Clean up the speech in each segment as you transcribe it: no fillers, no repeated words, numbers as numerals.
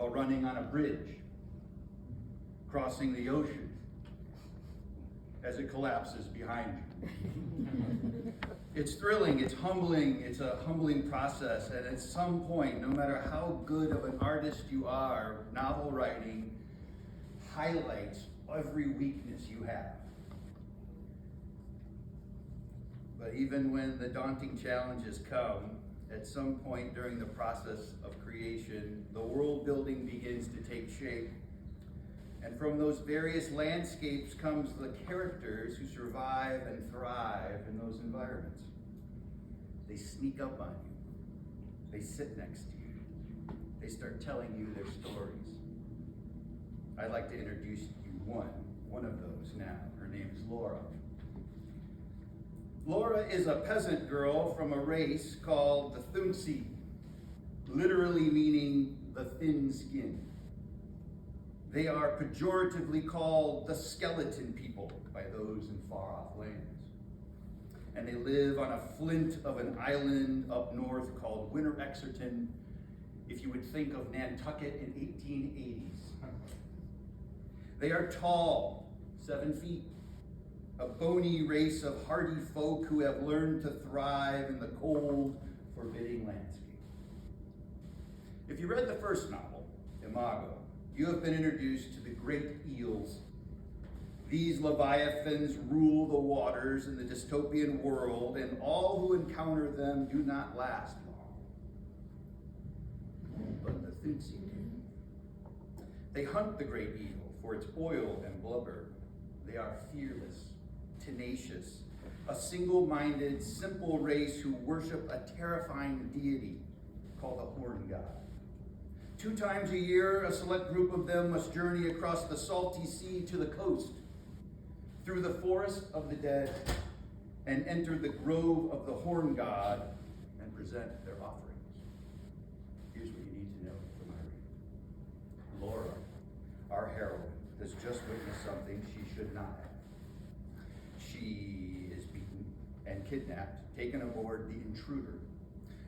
while running on a bridge, crossing the ocean as it collapses behind you. It's thrilling, it's humbling, it's a humbling process, and at some point, no matter how good of an artist you are, novel writing highlights every weakness you have. But even when the daunting challenges come, at some point during the process of creation, the world building begins to take shape. And from those various landscapes comes the characters who survive and thrive in those environments. They sneak up on you. They sit next to you. They start telling you their stories. I'd like to introduce you one of those now. Her name is Laura. Laura is a peasant girl from a race called the Thuntsi, literally meaning the thin skin. They are pejoratively called the skeleton people by those in far-off lands. And they live on a flint of an island up north called Winter Exeterton, if you would think of Nantucket in 1880s. They are tall, 7 feet, a bony race of hardy folk who have learned to thrive in the cold, forbidding landscape. If you read the first novel, Imago, you have been introduced to the great eels. These leviathans rule the waters in the dystopian world, and all who encounter them do not last long. But the Thuntsi do. They hunt the great eel for its oil and blubber. They are fearless, tenacious, a single-minded, simple race who worship a terrifying deity called the Horn God. 2 times a year, a select group of them must journey across the salty sea to the coast, through the forest of the dead, and enter the grove of the Horn God and present their offerings. Here's what you need to know from my reading. Laura, our heroine, has just witnessed something she should not have. She is beaten and kidnapped, taken aboard the Intruder,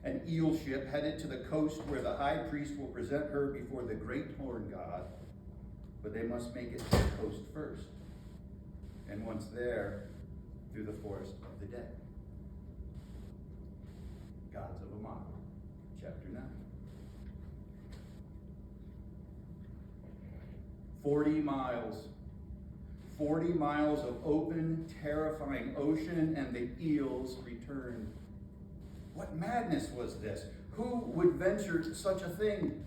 an eel ship headed to the coast where the high priest will present her before the great Horn God, but they must make it to the coast first. And once there, through the forest of the dead. Gods of IMAGO, chapter 9. 40 miles. 40 miles of open, terrifying ocean, and the eels returned. What madness was this? Who would venture such a thing?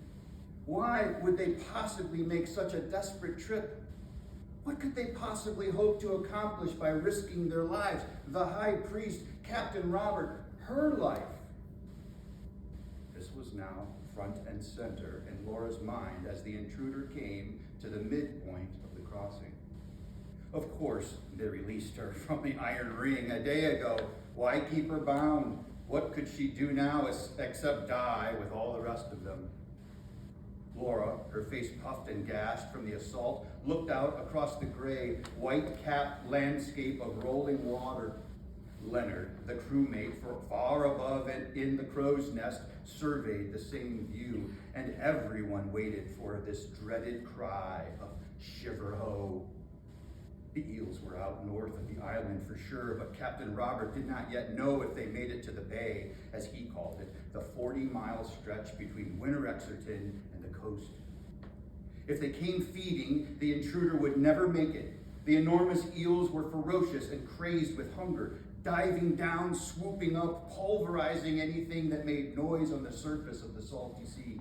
Why would they possibly make such a desperate trip? What could they possibly hope to accomplish by risking their lives? The high priest, Captain Robert, her life. This was now front and center in Laura's mind as the Intruder came to the midpoint of the crossing. Of course, they released her from the iron ring a day ago. Why keep her bound? What could she do now except die with all the rest of them? Laura, her face puffed and gashed from the assault, looked out across the gray, white-capped landscape of rolling water. Leonard, the crewmate far above and in the crow's nest, surveyed the same view, and everyone waited for this dreaded cry of shiver-ho. The eels were out north of the island for sure, but Captain Robert did not yet know if they made it to the bay, as he called it, the 40-mile stretch between Winter Exeterton and the coast. If they came feeding, the Intruder would never make it. The enormous eels were ferocious and crazed with hunger, diving down, swooping up, pulverizing anything that made noise on the surface of the salty sea.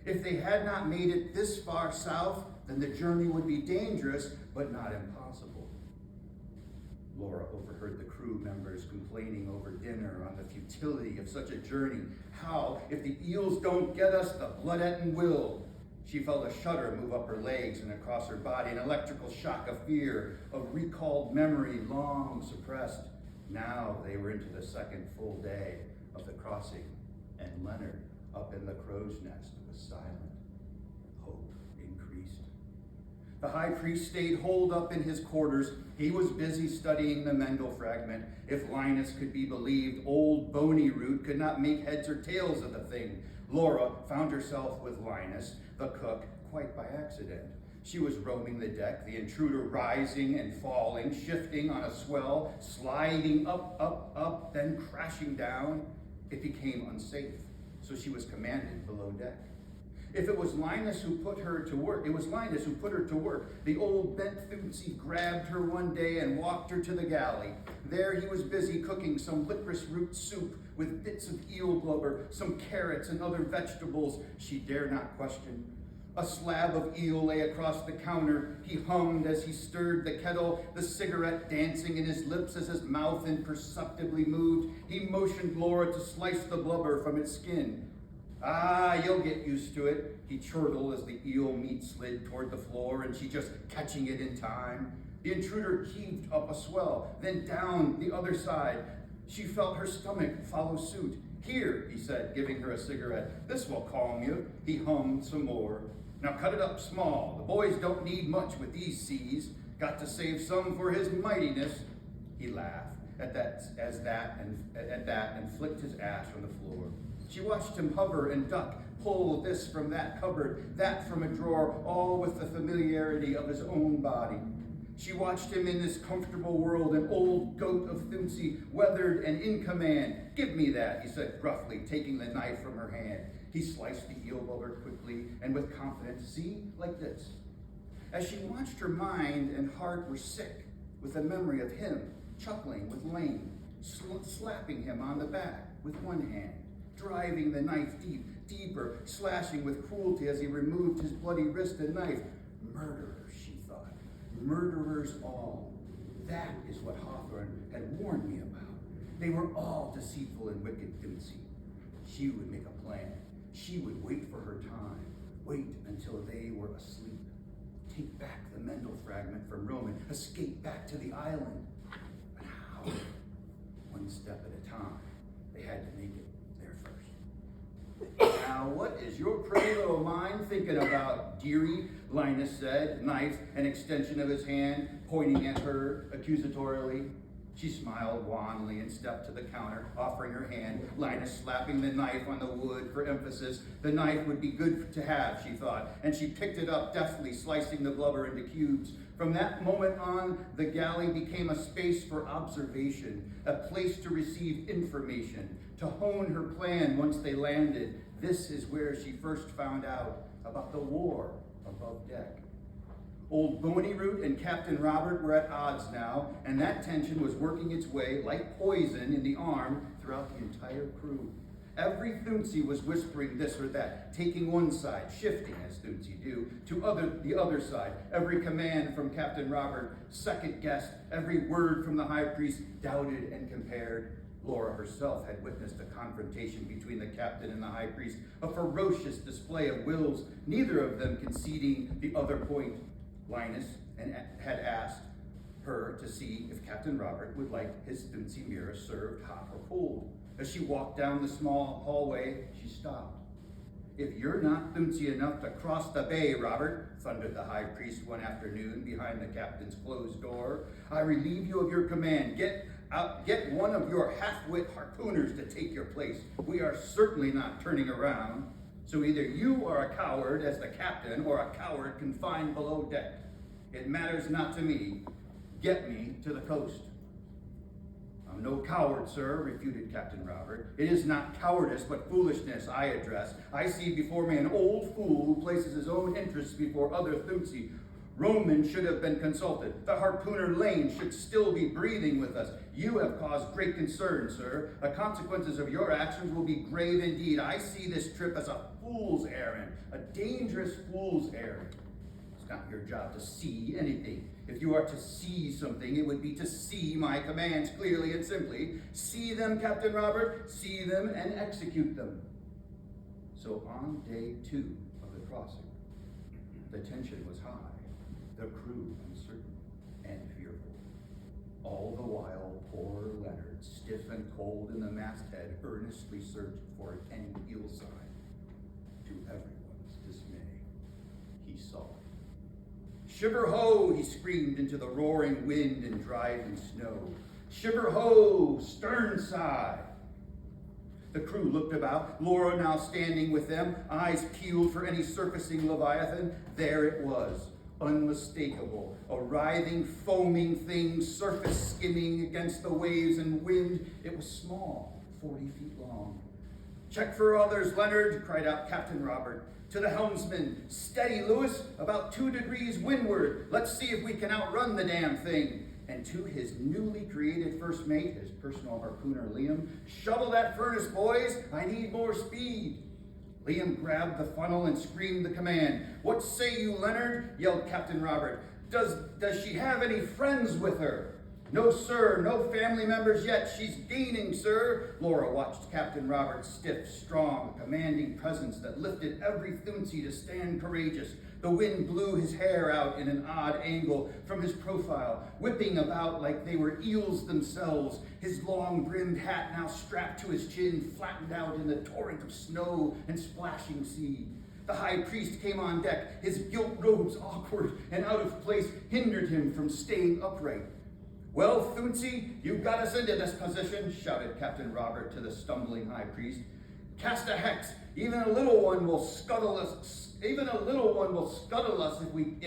If they had not made it this far south, then the journey would be dangerous, but not impossible. Laura overheard the crew members complaining over dinner on the futility of such a journey. How, if the eels don't get us, the bloodletting will. She felt a shudder move up her legs and across her body, an electrical shock of fear, of recalled memory long suppressed. Now they were into the second full day of the crossing, and Leonard, up in the crow's nest, was silent. Hope increased. The high priest stayed holed up in his quarters. He was busy studying the Mendel fragment. If Linus could be believed, old Bony Root could not make heads or tails of the thing. Laura found herself with Linus, the cook, quite by accident. She was roaming the deck, the intruder rising and falling, shifting on a swell, sliding up, up, up, then crashing down. It became unsafe, so she was commanded below deck. If it was Linus who put her to work, it was Linus who put her to work. The old bent Thunsey grabbed her one day and walked her to the galley. There he was busy cooking some licorice root soup with bits of eel blubber, some carrots and other vegetables she dare not question. A slab of eel lay across the counter. He hummed as he stirred the kettle, the cigarette dancing in his lips as his mouth imperceptibly moved. He motioned Laura to slice the blubber from its skin. "Ah, you'll get used to it," he chortled as the eel meat slid toward the floor, and she just catching it in time. The intruder heaved up a swell, then down the other side. She felt her stomach follow suit. "Here," he said, giving her a cigarette. "This will calm you." He hummed some more. "Now cut it up small. The boys don't need much with these seas. Got to save some for his mightiness." He laughed at that and flicked his ash on the floor. She watched him hover and duck, pull this from that cupboard, that from a drawer, all with the familiarity of his own body. She watched him in this comfortable world, an old goat of Thunsey, weathered and in command. "Give me that," he said gruffly, taking the knife from her hand. He sliced the eel blubber quickly and with confidence. "See, like this." As she watched, her mind and heart were sick with the memory of him chuckling with Lane, slapping him on the back with one hand, driving the knife deeper, slashing with cruelty as he removed his bloody wrist and knife. Murderers, she thought. Murderers all. That is what Hawthorne had warned me about. They were all deceitful and wicked, Thunsey. She would make a plan. She would wait for her time. Wait until they were asleep. Take back the Mendel fragment from Roman. Escape back to the island. But how? One step at a time. They had to make it there first. "Now, what is your pretty little mind thinking about, dearie?" Linus said, knife an extension of his hand, pointing at her accusatorially. She smiled wanly and stepped to the counter, offering her hand, Linus slapping the knife on the wood for emphasis. The knife would be good to have, she thought, and she picked it up deftly, slicing the blubber into cubes. From that moment on, the galley became a space for observation, a place to receive information, to hone her plan once they landed. This is where she first found out about the war above deck. Old Boney Root and Captain Robert were at odds now, and that tension was working its way like poison in the arm throughout the entire crew. Every Thunsey was whispering this or that, taking one side, shifting, as Thunsey do, to the other side. Every command from Captain Robert second-guessed, every word from the high priest doubted and compared. Laura herself had witnessed a confrontation between the captain and the high priest, a ferocious display of wills, neither of them conceding the other point. Linus had asked her to see if Captain Robert would like his Thunsey mirror served hot or cold. As she walked down the small hallway, she stopped. "If you're not Thunsey enough to cross the bay, Robert," thundered the high priest one afternoon behind the captain's closed door, "I relieve you of your command. Get one of your half-wit harpooners to take your place. We are certainly not turning around. So either you are a coward as the captain or a coward confined below deck. It matters not to me. Get me to the coast." "I'm no coward, sir," refuted Captain Robert. "It is not cowardice, but foolishness I address. I see before me an old fool who places his own interests before other Thunsey. Roman should have been consulted. The harpooner Lane should still be breathing with us. You have caused great concern, sir. The consequences of your actions will be grave indeed. I see this trip as a fool's errand, a dangerous fool's errand. It's not your job to see anything. If you are to see something, it would be to see my commands clearly and simply. See them, Captain Robert, see them and execute them." So on day 2 of the crossing, the tension was high. The crew uncertain and fearful. All the while, poor Leonard, stiff and cold in the masthead, earnestly searched for any eel sign. To everyone's dismay, he saw it. "Shiver ho!" he screamed into the roaring wind and driving snow. "Shiver ho! Stern side!" The crew looked about, Laura now standing with them, eyes peeled for any surfacing leviathan. There it was, unmistakable, a writhing, foaming thing, surface skimming against the waves and wind. It was small, 40 feet long. "Check for others, Leonard," cried out Captain Robert. To the helmsman, "Steady, Lewis, about 2 degrees windward. Let's see if we can outrun the damn thing." And to his newly created first mate, his personal harpooner Liam, "Shovel that furnace, boys. I need more speed." Liam grabbed the funnel and screamed the command. "What say you, Leonard?" yelled Captain Robert. Does she have any friends with her?" "No, sir, no family members yet. She's gaining, sir." Laura watched Captain Robert's stiff, strong, commanding presence that lifted every Thunsey to stand courageous. The wind blew his hair out in an odd angle from his profile, whipping about like they were eels themselves. His long-brimmed hat, now strapped to his chin, flattened out in the torrent of snow and splashing sea. The high priest came on deck. His gilt robes, awkward and out of place, hindered him from staying upright. "Well, Thunsey, you got us into this position," shouted Captain Robert to the stumbling high priest. "Cast a hex. Even a little one will scuttle us if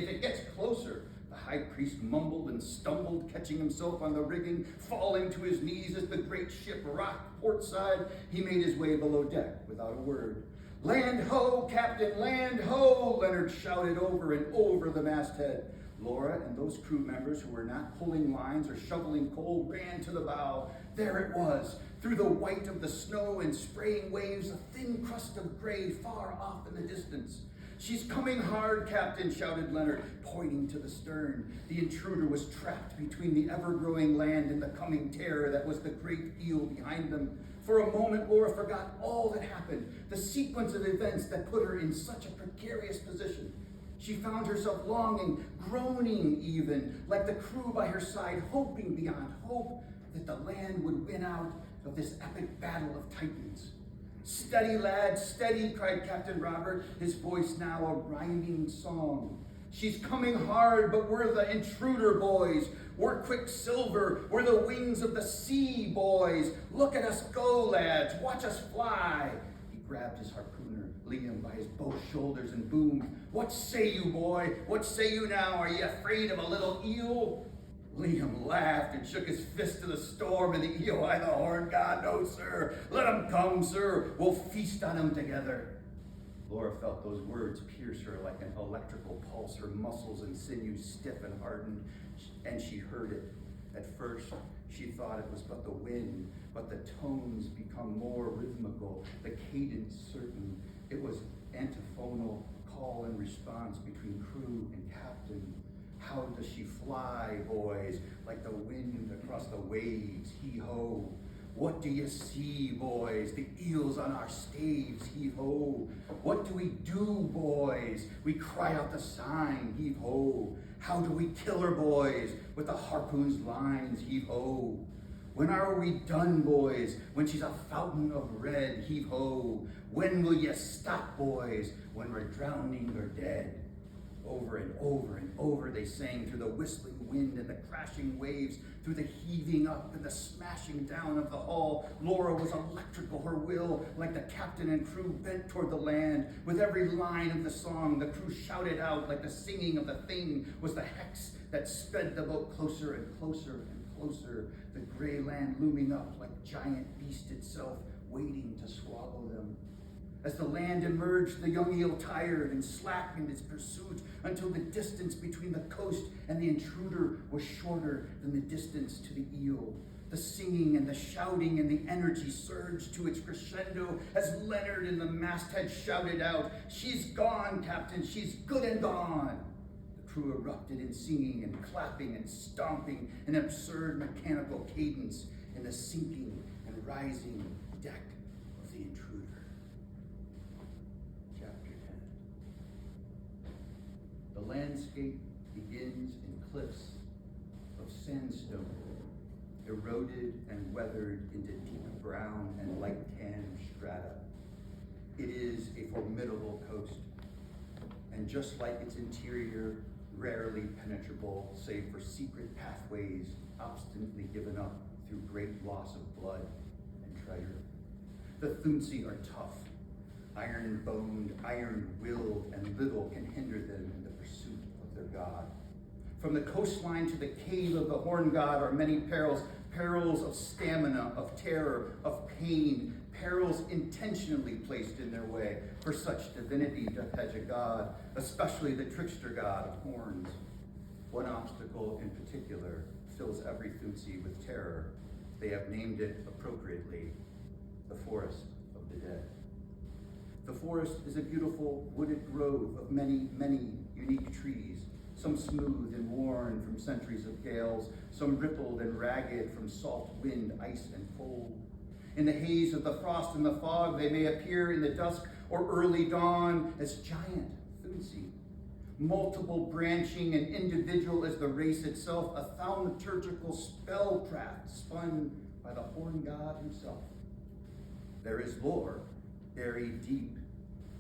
it gets closer." The high priest mumbled and stumbled, catching himself on the rigging, falling to his knees as the great ship rocked port side. He made his way below deck without a word. "Land ho, Captain, land ho!" Leonard shouted over and over the masthead. Laura and those crew members who were not pulling lines or shoveling coal ran to the bow. There it was, through the white of the snow and spraying waves, a thin crust of gray far off in the distance. "She's coming hard, Captain," shouted Leonard, pointing to the stern. The intruder was trapped between the ever-growing land and the coming terror that was the great eel behind them. For a moment, Laura forgot all that happened, the sequence of events that put her in such a precarious position. She found herself longing, groaning even, like the crew by her side, hoping beyond hope that the land would win out of this epic battle of titans. "Steady, lad, steady," cried Captain Robert, his voice now a rhyming song. "She's coming hard, but we're the intruder, boys. We're Quicksilver. We're the wings of the sea, boys. Look at us go, lads. Watch us fly." He grabbed his harpooner, Liam, by his both shoulders and boomed, "What say you, boy? What say you now? Are ye afraid of a little eel?" Liam laughed and shook his fist to the storm and the eel by the horn. "God, no, sir. Let 'em come, sir. We'll feast on 'em together." Laura felt those words pierce her like an electrical pulse, her muscles and sinews stiff and hardened, and she heard it. At first, she thought it was but the wind, but the tones become more rhythmical, the cadence certain. It was antiphonal call and response between crew and captain. "How does she fly, boys? Like the wind across the waves, heave-ho. What do you see, boys? The eels on our staves, heave-ho. What do we do, boys? We cry out the sign, heave-ho. How do we kill her, boys? With the harpoon's lines, heave-ho. When are we done, boys? When she's a fountain of red, heave-ho. When will you stop, boys? When we're drowning or dead." Over and over and over they sang through the whistling wind and the crashing waves, through the heaving up and the smashing down of the hull. Laura was electrical, her will, like the captain and crew bent toward the land. With every line of the song, the crew shouted out like the singing of the thing was the hex that sped the boat closer and closer and closer, the gray land looming up like giant beast itself, waiting to swallow them. As the land emerged, the young eel tired and slackened its pursuit until the distance between the coast and the intruder was shorter than the distance to the eel. The singing and the shouting and the energy surged to its crescendo as Leonard in the masthead shouted out, "She's gone, Captain, she's good and gone." The crew erupted in singing and clapping and stomping, an absurd mechanical cadence in the sinking and rising deck of the intruder. The landscape begins in cliffs of sandstone, eroded and weathered into deep brown and light tan strata. It is a formidable coast, and just like its interior, rarely penetrable save for secret pathways obstinately given up through great loss of blood and treasure. The Thunsi are tough, iron-boned, iron-willed, and little can hinder them in the pursuit of their god. From the coastline to the cave of the horn god are many perils, perils of stamina, of terror, of pain, perils intentionally placed in their way. For such divinity doth hedge a god, especially the trickster god of horns. One obstacle in particular fills every Thunsi with terror. They have named it appropriately, the forest of the dead. The forest is a beautiful wooded grove of many, many unique trees, some smooth and worn from centuries of gales, some rippled and ragged from salt wind, ice, and cold. In the haze of the frost and the fog, they may appear in the dusk or early dawn as giant Thunsi, multiple branching and individual as the race itself, a thaumaturgical spellcraft spun by the horn god himself. There is lore buried deep,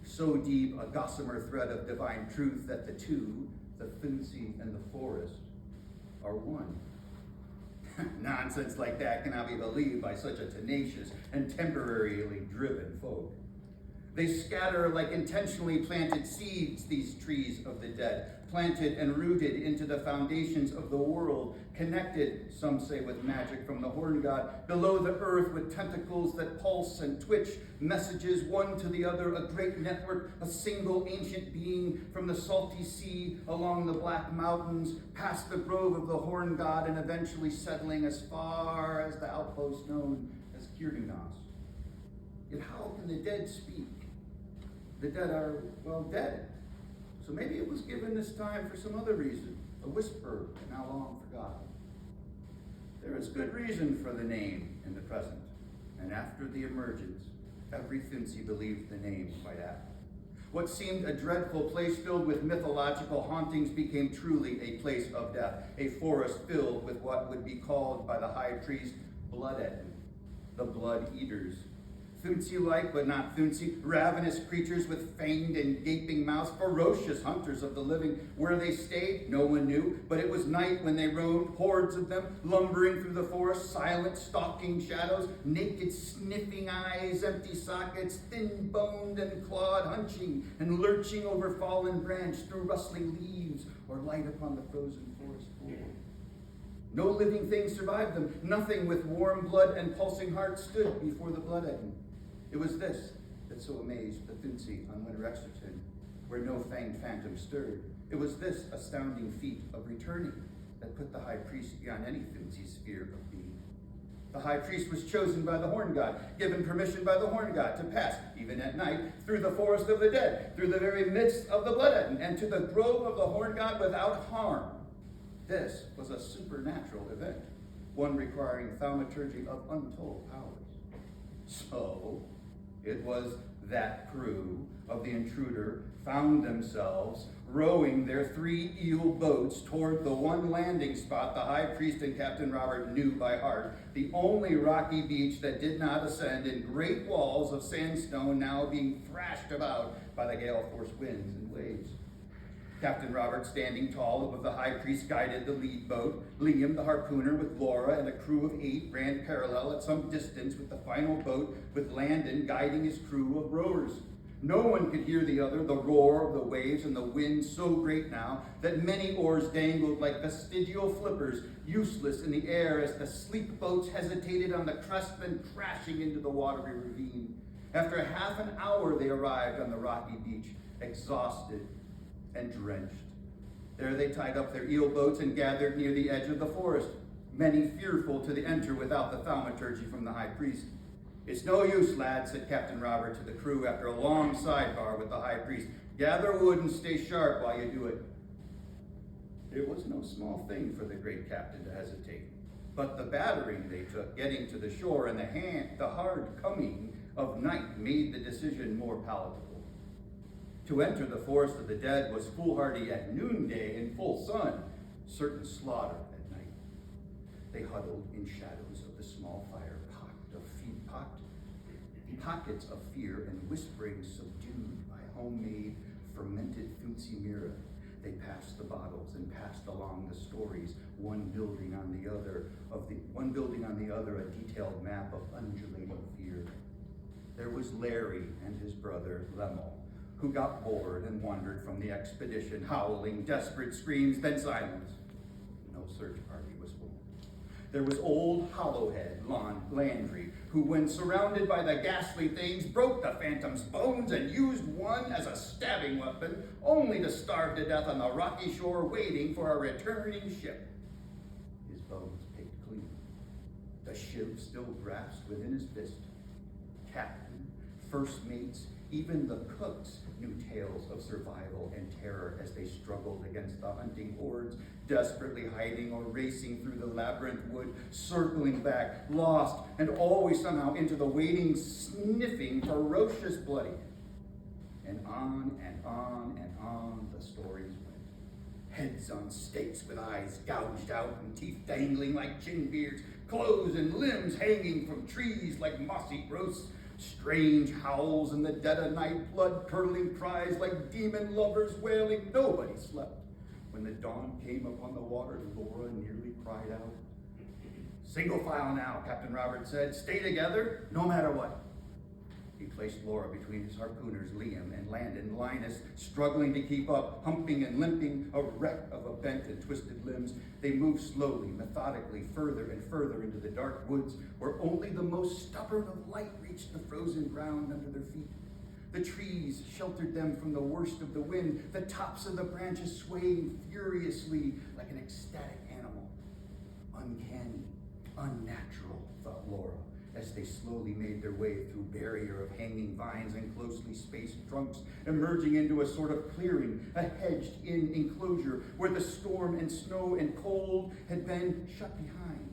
so deep a gossamer thread of divine truth that the two, the Thunsi and the forest, are one. Nonsense like that cannot be believed by such a tenacious and temporarily driven folk. They scatter like intentionally planted seeds, these trees of the dead, planted and rooted into the foundations of the world, connected, some say with magic from the horn god, below the earth with tentacles that pulse and twitch, messages one to the other, a great network, a single ancient being from the salty sea along the black mountains, past the grove of the horn god, and eventually settling as far as the outpost known as Kirdunas. Yet how can the dead speak? The dead are, well, dead. So maybe it was given this time for some other reason, a whisper now long forgotten. There is good reason for the name in the present, and after the emergence, every Thunsi believed the name quite apt. What seemed a dreadful place filled with mythological hauntings became truly a place of death, a forest filled with what would be called by the high priest blood-eaten, the blood eaters. Thunsi-like, but not Thunsi, ravenous creatures with fanged and gaping mouths, ferocious hunters of the living. Where they stayed, no one knew, but it was night when they roamed, hordes of them, lumbering through the forest, silent, stalking shadows, naked, sniffing eyes, empty sockets, thin-boned and clawed, hunching and lurching over fallen branch, through rustling leaves, or light upon the frozen forest floor. No living thing survived them. Nothing with warm blood and pulsing heart stood before the blood-eaten. It was this that so amazed the Thunsi on Winter Exeterton, where no fanged phantom stirred. It was this astounding feat of returning that put the high priest beyond any Thunsi's sphere of being. The high priest was chosen by the horn god, given permission by the horn god to pass, even at night, through the forest of the dead, through the very midst of the blood-eaten, and to the grove of the horn god without harm. This was a supernatural event, one requiring thaumaturgy of untold powers. So, it was that crew of the intruder found themselves rowing their 3 eel boats toward the one landing spot the high priest and Captain Robert knew by heart, the only rocky beach that did not ascend in great walls of sandstone now being thrashed about by the gale-force winds and waves. Captain Robert, standing tall above the high priest, guided the lead boat. Liam, the harpooner, with Laura and a crew of 8, ran parallel at some distance with the final boat, with Landon guiding his crew of rowers. No one could hear the other, the roar of the waves and the wind so great now that many oars dangled like vestigial flippers, useless in the air as the sleek boats hesitated on the crest, then crashing into the watery ravine. After half an hour, they arrived on the rocky beach, exhausted and drenched. There they tied up their eel boats and gathered near the edge of the forest, many fearful to enter without the thaumaturgy from the high priest. "It's no use, lads," said Captain Robert to the crew after a long sidebar with the high priest. "Gather wood and stay sharp while you do it." It was no small thing for the great captain to hesitate, but the battering they took getting to the shore and the hard coming of night made the decision more palatable. To enter the forest of the dead was foolhardy at noonday in full sun, certain slaughter at night. They huddled in shadows of the small fire, pockets of fear and whispering subdued by homemade fermented Thunsi mirror. They passed the bottles and passed along the stories, one building on the other, a detailed map of undulating fear. There was Larry and his brother Lemmel, who got bored and wandered from the expedition, howling desperate screams, then silence. No search party was formed. There was old Hollowhead Landry, who, when surrounded by the ghastly things, broke the phantom's bones and used one as a stabbing weapon, only to starve to death on the rocky shore waiting for a returning ship. His bones picked clean, the shiv still grasped within his fist. Captain, first mates, even the cooks knew tales of survival and terror as they struggled against the hunting hordes, desperately hiding or racing through the labyrinth wood, circling back, lost, and always somehow into the waiting, sniffing, ferocious bloody. And on and on and on the stories went. Heads on stakes with eyes gouged out and teeth dangling like chin beards, clothes and limbs hanging from trees like mossy growths, strange howls in the dead of night, blood-curdling cries like demon lovers wailing. Nobody slept. When the dawn came upon the water, Laura nearly cried out. "Single file now," Captain Robert said. "Stay together, no matter what." He placed Laura between his harpooners, Liam and Landon. Linus, struggling to keep up, humping and limping, a wreck of a bent and twisted limbs. They moved slowly, methodically, further and further into the dark woods, where only the most stubborn of light reached the frozen ground under their feet. The trees sheltered them from the worst of the wind, the tops of the branches swaying furiously like an ecstatic animal. Uncanny, unnatural, thought Laura, as they slowly made their way through barrier of hanging vines and closely spaced trunks, emerging into a sort of clearing, a hedged-in enclosure where the storm and snow and cold had been shut behind.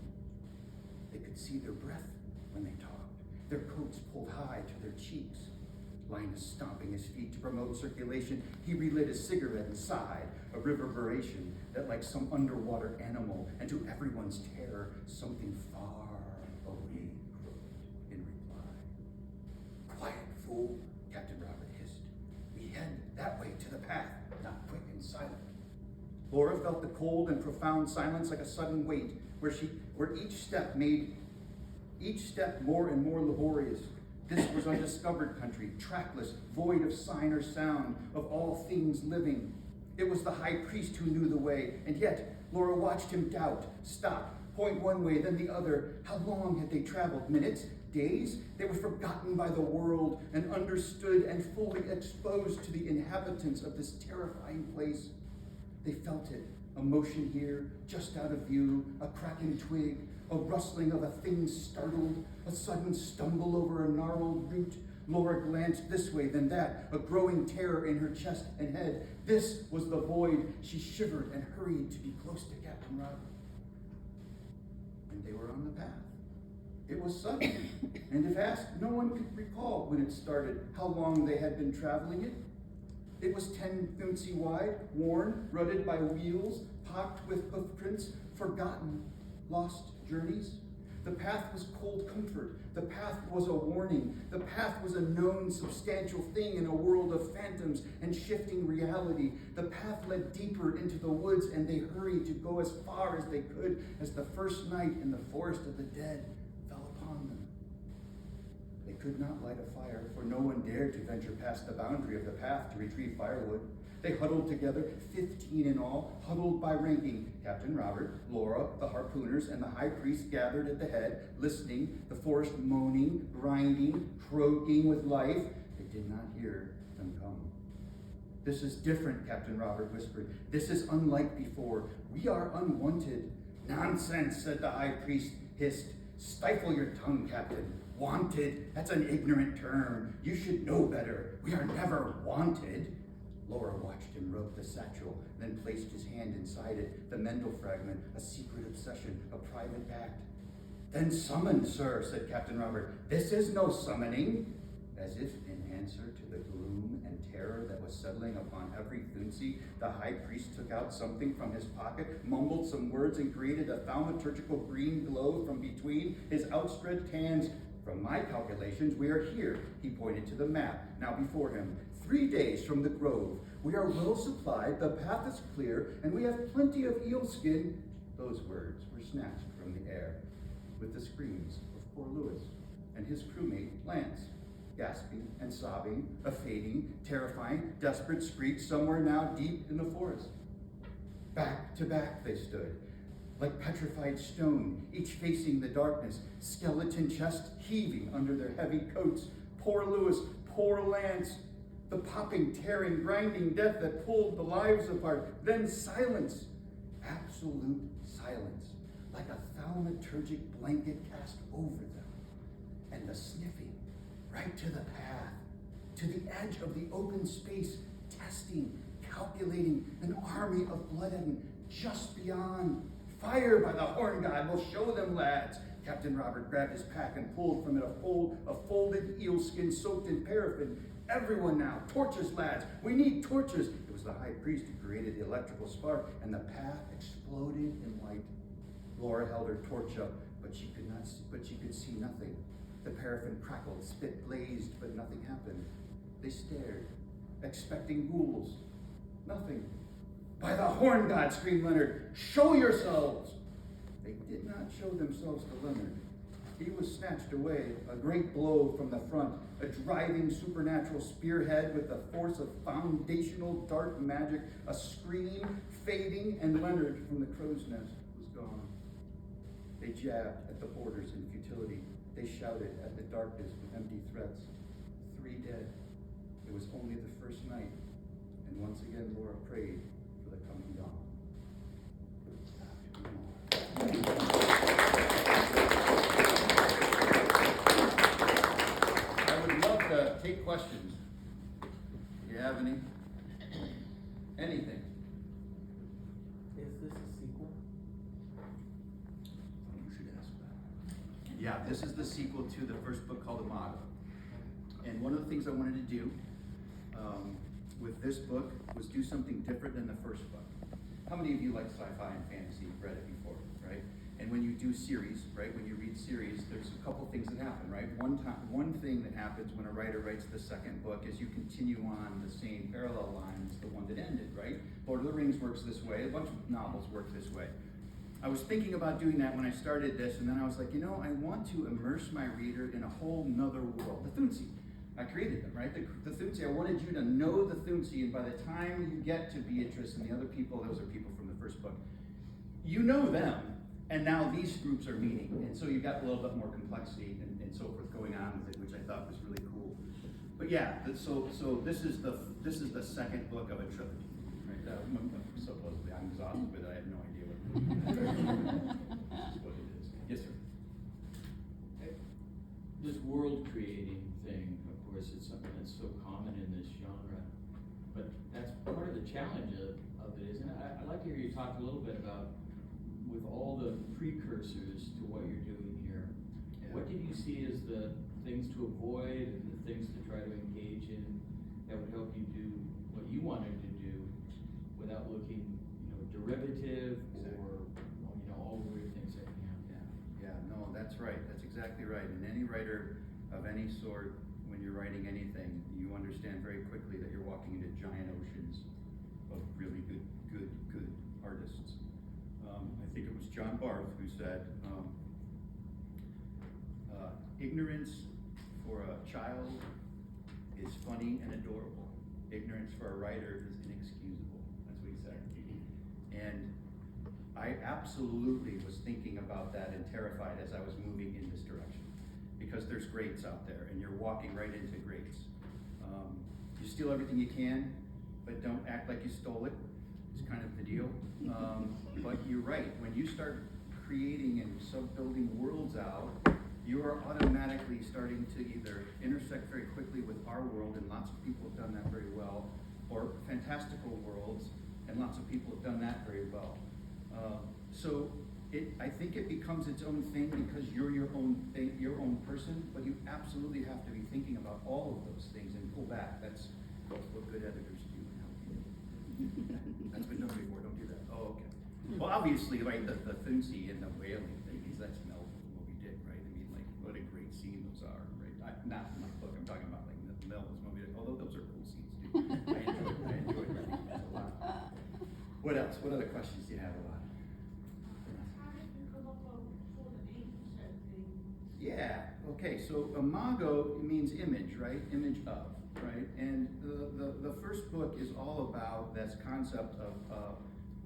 They could see their breath when they talked, their coats pulled high to their cheeks. Linus stomping his feet to promote circulation, he relit his cigarette and sighed, a reverberation that, like some underwater animal, and to everyone's terror, something far away croaked in reply. "Quiet, fool," Captain Robert hissed. "We head that way to the path, not quick and silent." Laura felt the cold and profound silence like a sudden weight, where each step more and more laborious. This was undiscovered country, trackless, void of sign or sound, of all things living. It was the high priest who knew the way, and yet Laura watched him doubt, stop, point one way, then the other. How long had they traveled? Minutes? Days? They were forgotten by the world and understood and fully exposed to the inhabitants of this terrifying place. They felt it, a motion here, just out of view, a cracking twig, a rustling of a thing startled, a sudden stumble over a gnarled root. Laura glanced this way, then that, a growing terror in her chest and head. This was the void. She shivered and hurried to be close to Captain Robert. And they were on the path. It was sudden, and if asked, no one could recall when it started, how long they had been traveling it. It was 10 thunsy wide, worn, rutted by wheels, pocked with hoof prints, forgotten, lost journeys. The path was cold comfort. The path was a warning. The path was a known, substantial thing in a world of phantoms and shifting reality. The path led deeper into the woods, and they hurried to go as far as they could as the first night in the forest of the dead fell upon them. They could not light a fire, for no one dared to venture past the boundary of the path to retrieve firewood. They huddled together, 15 in all, huddled by ranking. Captain Robert, Laura, the harpooners, and the high priest gathered at the head, listening, the forest moaning, grinding, croaking with life. They did not hear them come. "This is different," Captain Robert whispered. "This is unlike before. We are unwanted." "Nonsense," said the high priest, hissed. "Stifle your tongue, Captain. Wanted, that's an ignorant term. You should know better. We are never wanted." Laura watched him rub the satchel, then placed his hand inside it, the Mendel fragment, a secret obsession, a private act. "Then summoned, sir," said Captain Robert. "This is no summoning." As if in answer to the gloom and terror that was settling upon every Thunsey, the high priest took out something from his pocket, mumbled some words, and created a thaumaturgical green glow from between his outstretched hands. "From my calculations, we are here," he pointed to the map, now before him. 3 days from the grove. We are well supplied, the path is clear, and we have plenty of eel skin." Those words were snatched from the air with the screams of poor Lewis and his crewmate, Lance. gasping and sobbing, a fading, terrifying, desperate screech somewhere now deep in the forest. Back to back they stood, like petrified stone, each facing the darkness, skeleton chest heaving under their heavy coats. Poor Lewis, poor Lance, the popping, tearing, grinding death that pulled the lives apart. Then silence, absolute silence, like a thaumaturgic blanket cast over them. And the sniffing, right to the path, to the edge of the open space, testing, calculating, an army of blooded just beyond. Fire by the horn god, we'll show them, lads. Captain Robert grabbed his pack and pulled from it a folded eel skin soaked in paraffin. Everyone now, torches, lads. We need torches. It was the high priest who created the electrical spark, and the path exploded in light. Laura held her torch up, but she could see nothing. The paraffin crackled, spit blazed, but nothing happened. They stared, expecting ghouls. Nothing. By the horn god, screamed Leonard, show yourselves! They did not show themselves to Leonard. He was snatched away, a great blow from the front, a driving supernatural spearhead with the force of foundational dark magic, a scream, fading, and Leonard from the crow's nest was gone. They jabbed at the borders in futility. They shouted at the darkness with empty threats. 3 dead. It was only the first night, and once again Laura prayed for the coming dawn. I would love to take questions. Do you have any? Anything? Is this a sequel? You should ask that. Yeah, this is the sequel to the first book called IMAGO. And one of the things I wanted to do with this book was do something different than the first book. How many of you like sci-fi and fantasy? You've read it before, right? And when you do series, right, when you read series, there's a couple things that happen, right? One thing that happens when a writer writes the second book is you continue on the same parallel lines, the one that ended, right? Lord of the Rings works this way, a bunch of novels work this way. I was thinking about doing that when I started this, and then I was like, I want to immerse my reader in a whole nother world. The Thunsey. I created them, right? The Thunsey, I wanted you to know the Thunsey, and by the time you get to Beatrice and the other people, those are people from the first book, you know them, and now these groups are meeting, and so you've got a little bit more complexity and so forth going on with it, which I thought was really cool. But yeah, so this is the second book of a trilogy, right? Supposedly, I'm exhausted, but I have no idea what it is. Yes, sir. This world creating thing, of course, it's something that's so common in this genre, but that's part of the challenge of it, isn't it? I'd like to hear you talk a little bit about, with all the precursors to what you're doing here, what did you see as the things to avoid and the things to try to engage in that would help you do what you wanted to do without looking, derivative or, all the weird things that can happen? Yeah, no, that's right. That's exactly right. And any writer of any sort, when you're writing anything, you understand very quickly that you're walking into giant oceans of really good artists. I think it was John Barth who said, ignorance for a child is funny and adorable. Ignorance for a writer is inexcusable. That's what he said. And I absolutely was thinking about that and terrified as I was moving in this direction, because there's greats out there and you're walking right into greats. You steal everything you can, but don't act like you stole it. It's kind of the deal. But you're right, when you start creating and sub-building worlds out, you are automatically starting to either intersect very quickly with our world, and lots of people have done that very well, or fantastical worlds, and lots of people have done that very well. So I think it becomes its own thing because you're your own thing, your own person, but you absolutely have to be thinking about all of those things and pull back. That's what good editors do. That's been done before, don't do that. Oh, okay. Well, obviously, right, the Thunsey and the whaling things, that's Mel what we did, right? I mean, like, what a great scene those are, right? Not in my book, I'm talking about like Mel's movie, although those are cool scenes too. I enjoyed reading those a lot. What else? What other questions do you have about it? How did you come up with all the names and things? Yeah, okay, so imago means image, right? Image of, right? And the first book is all about this concept of,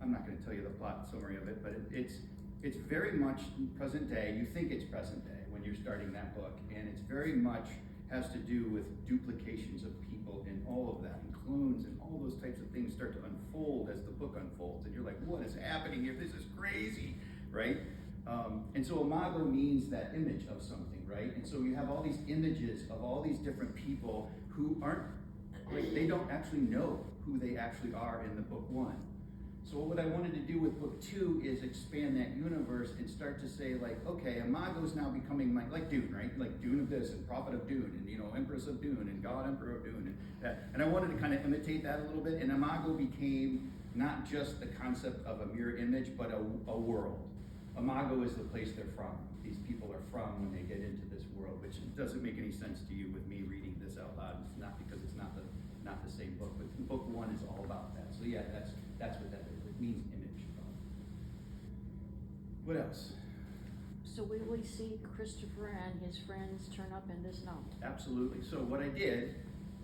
I'm not going to tell you the plot summary of it, but it's very much present day. You think it's present day when you're starting that book, and it's very much has to do with duplications of people and all of that, and clones and all those types of things start to unfold as the book unfolds, and you're like, what is happening here? This is crazy, right? And so imago means that image of something, right? And so you have all these images of all these different people who aren't, like, they don't actually know who they actually are in the book one. So what I wanted to do with book two is expand that universe and start to say, like, okay, imago's now becoming like Dune, right? Like Dune of this and Prophet of Dune and, you know, Empress of Dune and God Emperor of Dune and that. And I wanted to kind of imitate that a little bit. And imago became not just the concept of a mirror image, but a world. Imago is the place they're from. These people are from when they get into this world, which doesn't make any sense to you with me reading this out loud. It's not because it's not the same book, but book one is all about that. So yeah, that's what that is. It means image. What else? So will we see Christopher and his friends turn up in this novel? Absolutely. So what I did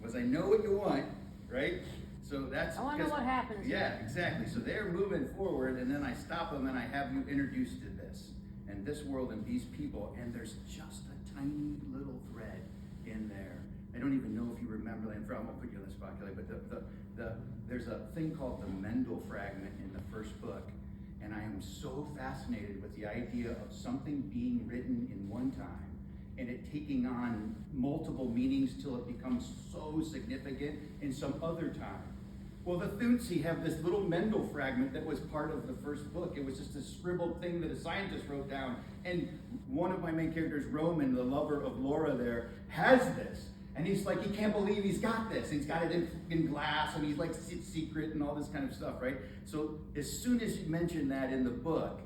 was I know what you want, right? So that's. I want to know what happens. Yeah, exactly. So they're moving forward, and then I stop them and I have you introduced to this and this world and these people, and there's just a tiny little thread in there. I don't even know if you remember, and I won't put you on the spot, Kelly, but there's a thing called the Mendel fragment in the first book, and I am so fascinated with the idea of something being written in one time and it taking on multiple meanings till it becomes so significant in some other time. Well, the Thunsi have this little Mendel fragment that was part of the first book. It was just a scribbled thing that a scientist wrote down, and one of my main characters, Roman, the lover of Laura there, has this. And he's like, he can't believe he's got this. He's got it in glass, and he's like, it's secret and all this kind of stuff, right? So as soon as you mention that in the book,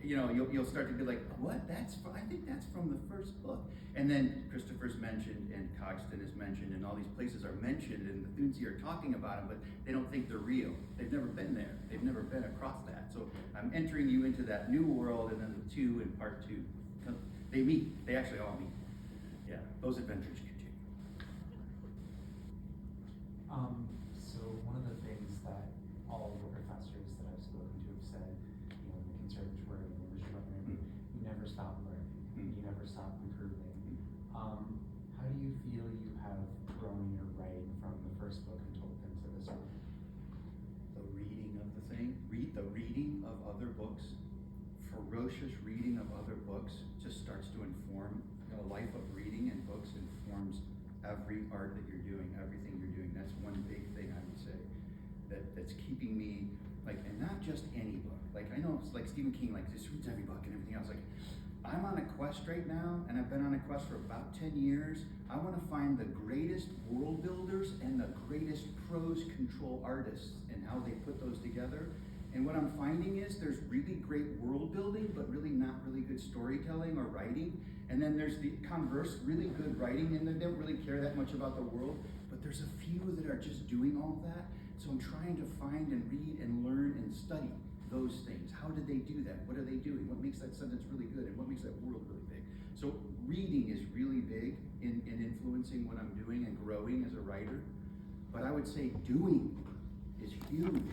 you know, you'll start to be like, what? I think that's from the first book. And then Christopher's mentioned, and Cogston is mentioned, and all these places are mentioned, and the Thunsi are talking about them, but they don't think they're real. They've never been there. They've never been across that. So I'm entering you into that new world, and then the two in part two. They meet. They actually all meet. Yeah, those adventures continue. So one of the things that all of the professors that I've spoken to have said, you know, in the conservatory and English learning, you never stop learning, you never stop improving. How do you feel you have grown your writing from the first book until into this one? The reading of the thing, the reading of other books, ferocious reading of other books just starts to inform. A life of reading and books informs every art that you're doing, everything you're doing. That's one big thing I would say that's keeping me, like, and not just any book. Like, I know it's like Stephen King, like, just reads every book and everything else. Like, I'm on a quest right now, and I've been on a quest for about 10 years. I want to find the greatest world builders and the greatest prose control artists and how they put those together. And what I'm finding is there's really great world building, but really not really good storytelling or writing. And then there's the converse, really good writing, and they don't really care that much about the world, but there's a few that are just doing all that. So I'm trying to find and read and learn and study those things. How did they do that? What are they doing? What makes that sentence really good? And what makes that world really big? So reading is really big in influencing what I'm doing and growing as a writer. But I would say doing is huge.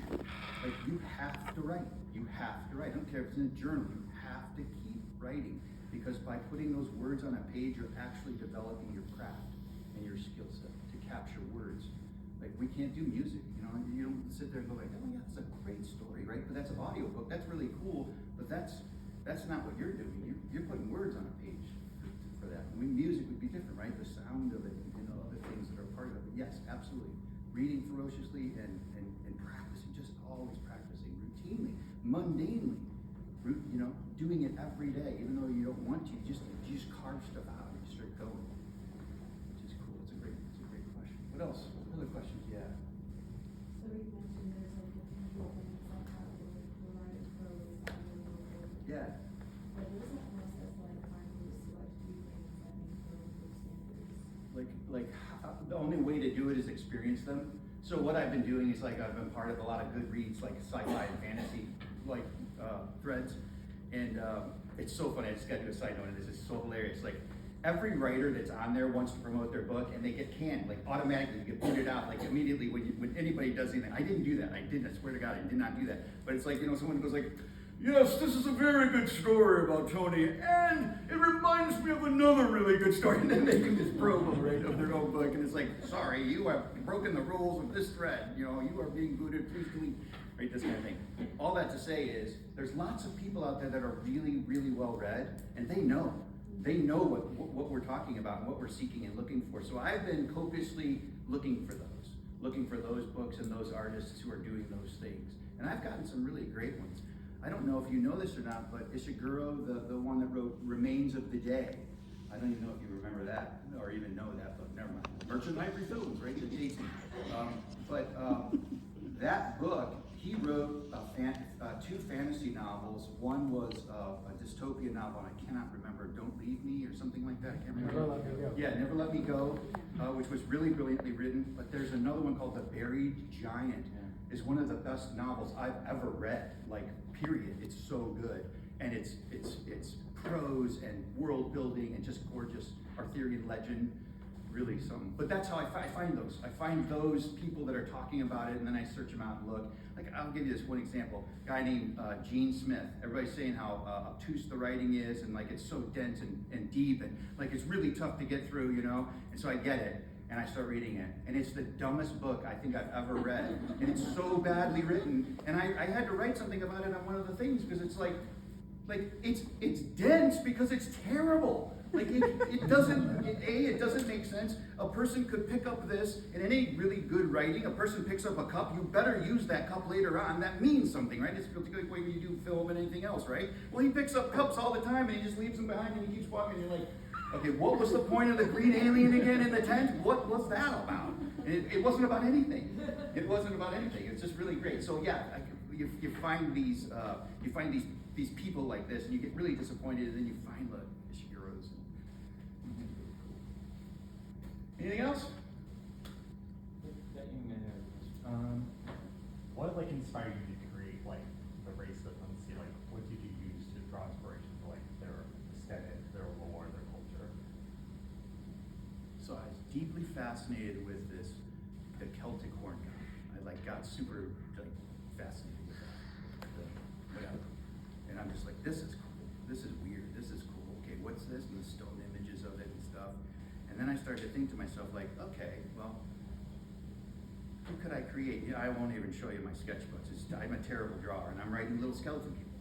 Like, you have to write. You have to write. I don't care if it's in a journal. You have to keep writing. Because by putting those words on a page, you're actually developing your craft and your skill set to capture words. Like, we can't do music, you know, you don't sit there and go like, oh yeah, that's a great story, right? But that's an audiobook, that's really cool, but that's not what you're doing. You're putting words on a page for that. I mean, music would be different, right? The sound of it, you know, other things that are part of it. But yes, absolutely. Reading ferociously and practicing, just always practicing, routinely, mundanely. You know, doing it every day, even though you don't want to, you just carve stuff out and just start going. Which is cool. It's a great question. What else? What other questions? Yeah. So you mentioned there's like different people and stuff how to write prose, Yeah. but what is that process like finding the select few things that make those standards? The only way to do it is experience them. So what I've been doing is, like, I've been part of a lot of good reads, like sci-fi and fantasy, like threads, and it's so funny. I just got to do a side note of this. It's so hilarious. Like, every writer that's on there wants to promote their book, and they get canned, like automatically, you get booted out, like immediately when anybody does anything. I didn't do that. I swear to God, I did not do that. But it's like, someone goes like, yes, this is a very good story about Tony, and it reminds me of another really good story. And then they can just promo, right, of their own book, and it's like, sorry, you have broken the rules of this thread. You are being booted, please delete, right, this kind of thing. All that to say is, there's lots of people out there that are really, really well read, and they know what we're talking about and what we're seeking and looking for. So I've been copiously looking for those books and those artists who are doing those things. And I've gotten some really great ones. I don't know if you know this or not, but Ishiguro, the one that wrote Remains of the Day, I don't even know if you remember that or even know that, but never mind. Merchant Ivory Films, right? That book, he wrote two fantasy novels. One was a dystopian novel, and I cannot remember, Don't Leave Me or something like that. I can't remember. Never Let Me Go. Yeah, Never Let Me Go, which was really brilliantly written. But there's another one called The Buried Giant. Is one of the best novels I've ever read, like, period. It's so good. And it's prose and world building and just gorgeous Arthurian legend, really something. But that's how I find those. I find those people that are talking about it, and then I search them out and look. Like, I'll give you this one example. A guy named Gene Smith. Everybody's saying how obtuse the writing is, and like it's so dense and deep, and like it's really tough to get through, And so I get it. And I start reading it, and it's the dumbest book I think I've ever read, and it's so badly written. And I had to write something about it on one of the things, because it's like it's dense because it's terrible. Like it doesn't make sense. A person could pick up this, in any really good writing, a person picks up a cup, you better use that cup later on. That means something, right? It's the good way when you do film and anything else, right? Well, he picks up cups all the time, and he just leaves them behind, and he keeps walking, and you're like, okay, what was the point of the green alien again in the tent? What was that about? It wasn't about anything. It wasn't about anything. It's just really great. So yeah, you find these people like this, and you get really disappointed, and then you find the Ishiguros. Anything else? What inspired you to create the race of Unseen? What did you use to draw inspiration for their aesthetic, their lore, their culture? So I was deeply fascinated with the Celtic horn god. I got super fascinated with that. Whatever. And I'm just like, this is cool. This is weird. This is cool. Okay, what's this? And the stone images of it and stuff. And then I started to think to myself, okay, well, who could I create? I won't even show you my sketchbooks. I'm a terrible drawer, and I'm writing little skeleton people.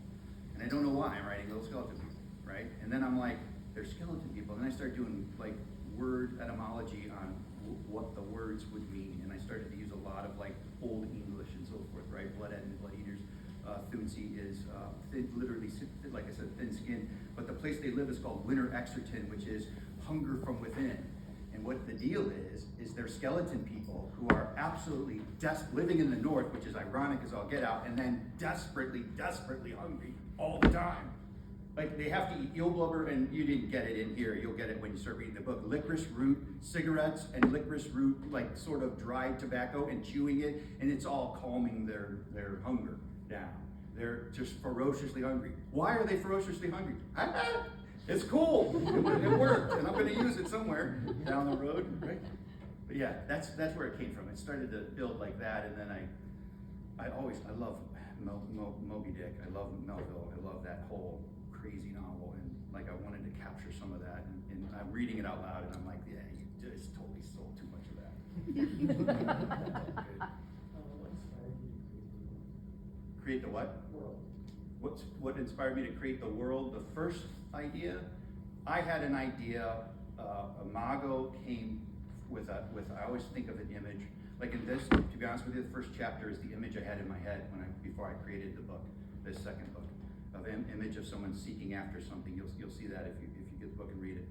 And I don't know why I'm writing little skeleton people, right? And then I'm like, they're skeleton people. And then I start doing word etymology on what the words would mean. And I started to use a lot of Old English and so forth, right? Blood eaters. Thunsey is literally, like I said, thin skin. But the place they live is called Winter Exerton, which is hunger from within. And what the deal is they're skeleton people who are absolutely living in the north, which is ironic as all get out, and then desperately hungry all the time. They have to eat eel blubber, and you didn't get it in here. You'll get it when you start reading the book. Licorice root cigarettes and licorice root, sort of dried tobacco, and chewing it, and it's all calming their hunger down. They're just ferociously hungry. Why are they ferociously hungry? It's cool. It worked, and I'm going to use it somewhere down the road, right? But yeah, that's where it came from. It started to build like that, and then I love Moby Dick. I love Melville. I love that whole crazy novel, and I wanted to capture some of that, and I'm reading it out loud, and I'm like, yeah, you just totally stole too much of that. Create the what? World. What inspired me to create the world? The first idea, I had an idea. Imago came with I always think of an image. In this, to be honest with you, the first chapter is the image I had in my head before I created the book, this second book, of an image of someone seeking after something. You'll see that if you get the book and read it.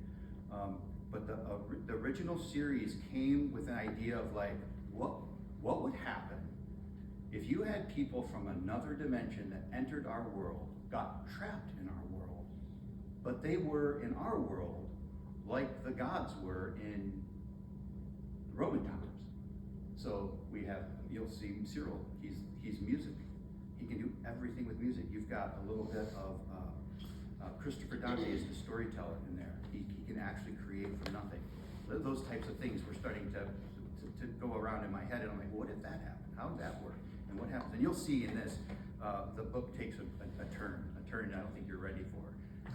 But the original series came with an idea of what would happen if you had people from another dimension that entered our world, got trapped in our world, but they were in our world like the gods were in Roman times. So you'll see Cyril, he's music. He can do everything with music. You've got a little bit of Christopher Dante is the storyteller in there. He can actually create from nothing. Those types of things were starting to go around in my head, and I'm like, what did that happen? How did that work? And what happens? And you'll see in this, the book takes a turn I don't think you're ready for.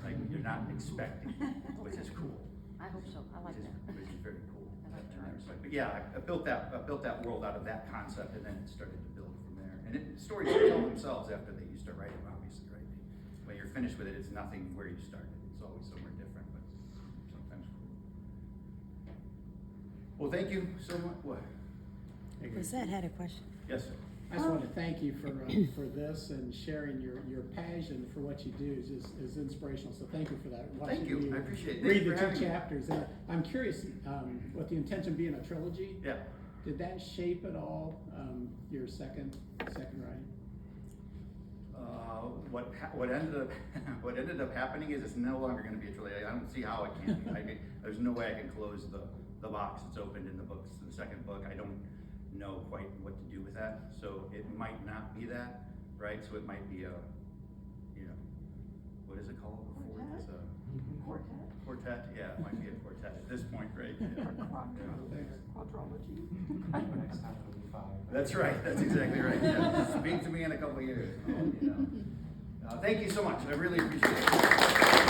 Like you're not expecting, which is cool. I hope so, I like that. Which is very cool. I like in that turns. respect. But yeah, I built that world out of that concept, and then it started to build from there. And stories tell themselves after you start writing them, obviously, right? When you're finished with it, it's nothing where you started. It's always somewhere different, but sometimes cool. Well, thank you so much. What? Lisette had a question. Yes, sir. I just want to thank you for this and sharing your passion for what you do is inspirational. So thank you for that. Thank you. I appreciate it. Read Thanks the for two having me. chapters. And I'm curious, with the intention being a trilogy, Yeah. did that shape at all your second writing? What ended up happening is it's no longer going to be a trilogy. I don't see how it can be. There's no way I can close the box that's opened in the books. The second book, I don't know quite what to do with that. So it might not be that, right? So it might be what is it called before? It's a quartet. Yeah, it might be a quartet at this point, right? Yeah. Quadrology. Next time it'll be 5. That's right. That's exactly right. Yeah. Speak to me in a couple of years. Thank you so much. I really appreciate it.